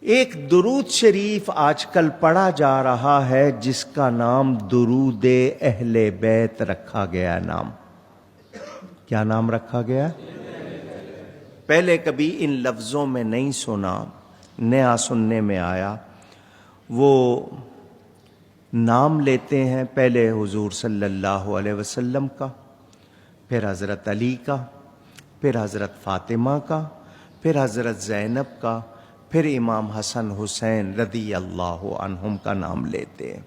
ایک درود شریف آج کل پڑھا جا رہا ہے جس کا نام درود اہل بیت رکھا گیا نام. کیا نام رکھا گیا؟ پہلے کبھی ان لفظوں میں نہیں سنا، نیا سننے میں آیا. وہ نام لیتے ہیں پہلے حضور صلی اللہ علیہ وسلم کا، پھر حضرت علی کا، پھر حضرت فاطمہ کا، پھر حضرت زینب کا، پھر امام حسن حسین رضی اللہ عنہم کا نام لیتے ہیں.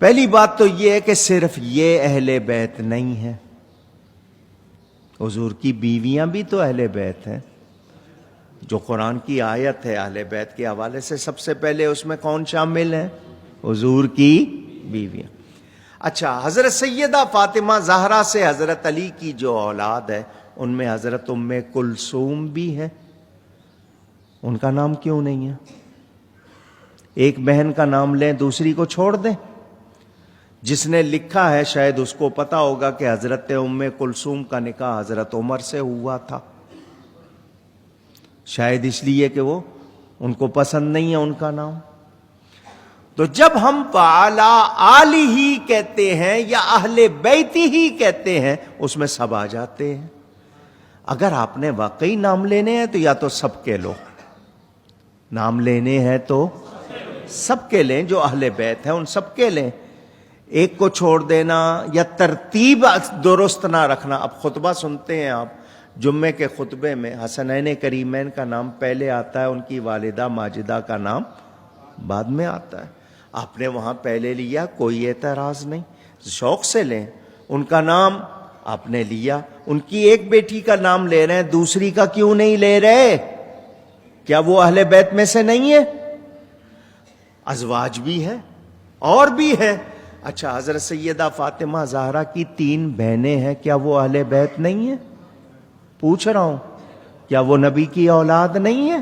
پہلی بات تو یہ ہے کہ صرف یہ اہل بیت نہیں ہے، حضور کی بیویاں بھی تو اہل بیت ہیں. جو قرآن کی آیت ہے اہل بیت کے حوالے سے، سب سے پہلے اس میں کون شامل ہیں؟ حضور کی بیویاں. اچھا، حضرت سیدہ فاطمہ زہرا سے حضرت علی کی جو اولاد ہے ان میں حضرت ام کلثوم بھی ہے. ان کا نام کیوں نہیں ہے؟ ایک بہن کا نام لیں دوسری کو چھوڑ دیں. جس نے لکھا ہے شاید اس کو پتا ہوگا کہ حضرت ام کلثوم کا نکاح حضرت عمر سے ہوا تھا. شاید اس لیے کہ وہ ان کو پسند نہیں ہے ان کا نام. تو جب ہم وعلی آلہ کہتے ہیں یا اہل بیت ہی کہتے ہیں اس میں سب آ جاتے ہیں. اگر آپ نے واقعی نام لینے ہیں تو یا تو سب کے لو، نام لینے ہیں تو سب کے لیں، جو اہل بیت ہیں ان سب کے لیں. ایک کو چھوڑ دینا یا ترتیب درست نہ رکھنا. اب خطبہ سنتے ہیں آپ، جمعے کے خطبے میں حسنین کریمین کا نام پہلے آتا ہے، ان کی والدہ ماجدہ کا نام بعد میں آتا ہے. آپ نے وہاں پہلے لیا، کوئی اعتراض نہیں، شوق سے لیں. ان کا نام آپ نے لیا، ان کی ایک بیٹی کا نام لے رہے ہیں، دوسری کا کیوں نہیں لے رہے؟ کیا وہ اہل بیت میں سے نہیں ہے؟ ازواج بھی ہے اور بھی ہے. اچھا، حضرت سیدہ فاطمہ زہرا کی 3 بہنیں ہیں، کیا وہ اہل بیت نہیں ہیں؟ پوچھ رہا ہوں، کیا وہ نبی کی اولاد نہیں ہے؟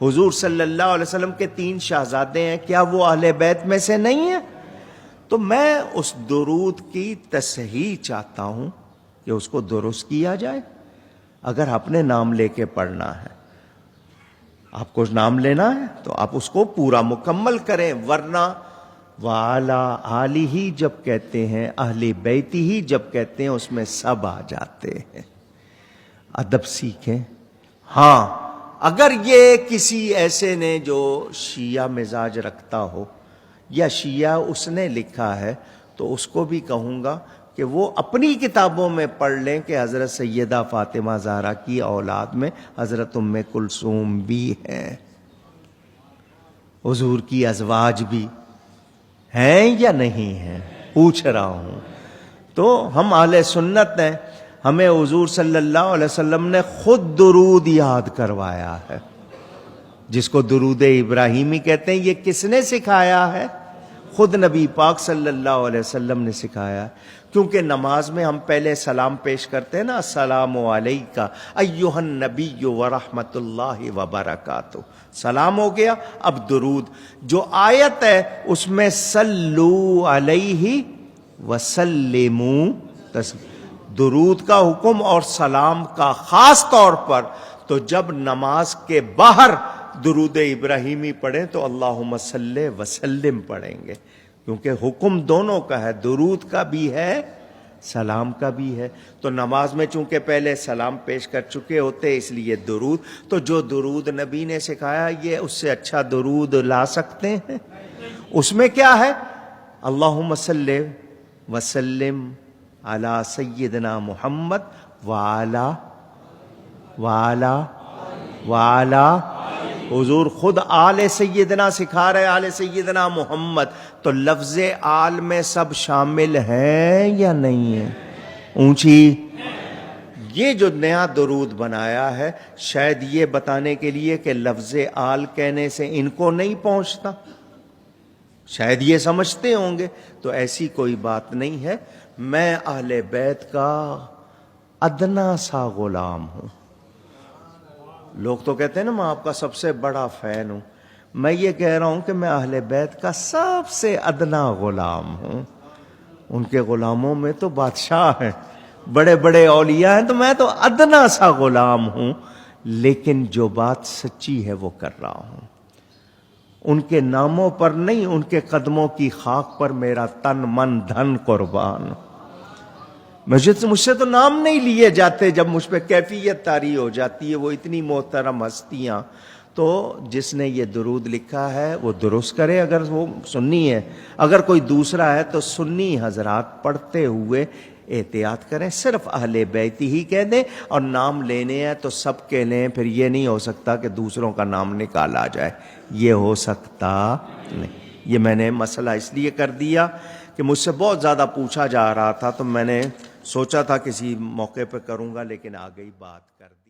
حضور صلی اللہ علیہ وسلم کے 3 شہزادے ہیں، کیا وہ اہل بیت میں سے نہیں ہیں؟ تو میں اس درود کی تصحیح چاہتا ہوں کہ اس کو درست کیا جائے. اگر آپ نے نام لے کے پڑھنا ہے، آپ کو نام لینا ہے تو آپ اس کو پورا مکمل کریں، ورنہ وعلی آلہ جب کہتے ہیں، اہل بیت ہی جب کہتے ہیں اس میں سب آ جاتے ہیں. ادب سیکھیں. ہاں، اگر یہ کسی ایسے نے جو شیعہ مزاج رکھتا ہو یا شیعہ اس نے لکھا ہے تو اس کو بھی کہوں گا کہ وہ اپنی کتابوں میں پڑھ لیں کہ حضرت سیدہ فاطمہ زہرا کی اولاد میں حضرت ام کلثوم بھی ہیں، حضور کی ازواج بھی ہیں یا نہیں ہیں، پوچھ رہا ہوں. تو ہم اہل سنت ہیں، ہمیں حضور صلی اللہ علیہ وسلم نے خود درود یاد کروایا ہے جس کو درود ابراہیمی کہتے ہیں. یہ کس نے سکھایا ہے؟ خود نبی پاک صلی اللہ علیہ وسلم نے سکھایا. کیونکہ نماز میں ہم پہلے سلام پیش کرتے ہیں نا، السلام علیکہ ایھا النبی ورحمۃ اللہ وبرکاتہ، سلام ہو گیا. اب درود جو آیت ہے اس میں صلو علیہ وسلموا تسلیما، درود کا حکم اور سلام کا خاص طور پر. تو جب نماز کے باہر درود ابراہیمی پڑھیں تو اللہم صلی وسلم پڑھیں گے، کیونکہ حکم دونوں کا ہے، درود کا بھی ہے سلام کا بھی ہے. تو نماز میں چونکہ پہلے سلام پیش کر چکے ہوتے اس لیے درود. تو جو درود نبی نے سکھایا یہ اس سے اچھا درود لا سکتے ہیں؟ اس میں کیا ہے؟ اللہم صلی وسلم علی سیدنا محمد وعلا حضور خود آل سیدنا سکھا رہے، آل سیدنا محمد. تو لفظ آل میں سب شامل ہیں یا نہیں ہیں؟ اونچی. یہ جو نیا درود بنایا ہے شاید یہ بتانے کے لیے کہ لفظ آل کہنے سے ان کو نہیں پہنچتا، شاید یہ سمجھتے ہوں گے. تو ایسی کوئی بات نہیں ہے. میں اہل بیت کا ادنا سا غلام ہوں. لوگ تو کہتے ہیں نا میں آپ کا سب سے بڑا فین ہوں. میں یہ کہہ رہا ہوں کہ میں اہل بیت کا سب سے ادنا غلام ہوں. ان کے غلاموں میں تو بادشاہ ہیں، بڑے بڑے اولیاء ہیں، تو میں تو ادنا سا غلام ہوں. لیکن جو بات سچی ہے وہ کر رہا ہوں. ان کے ناموں پر نہیں، ان کے قدموں کی خاک پر میرا تن من دھن قربان. مجھ سے تو نام نہیں لیے جاتے جب مجھ پہ کیفیت طاری ہو جاتی ہے. وہ اتنی محترم ہستیاں. تو جس نے یہ درود لکھا ہے وہ درست کرے اگر وہ سنی ہے. اگر کوئی دوسرا ہے تو سنی حضرات پڑھتے ہوئے احتیاط کریں، صرف اہل بیت ہی کہہ دیں، اور نام لینے ہیں تو سب کہہ لیں. پھر یہ نہیں ہو سکتا کہ دوسروں کا نام نکالا جائے، یہ ہو سکتا نہیں. یہ میں نے مسئلہ اس لیے کر دیا کہ مجھ سے بہت زیادہ پوچھا جا رہا تھا، تو میں نے سوچا تھا کسی موقع پہ کروں گا، لیکن آ گئی بات کر دی.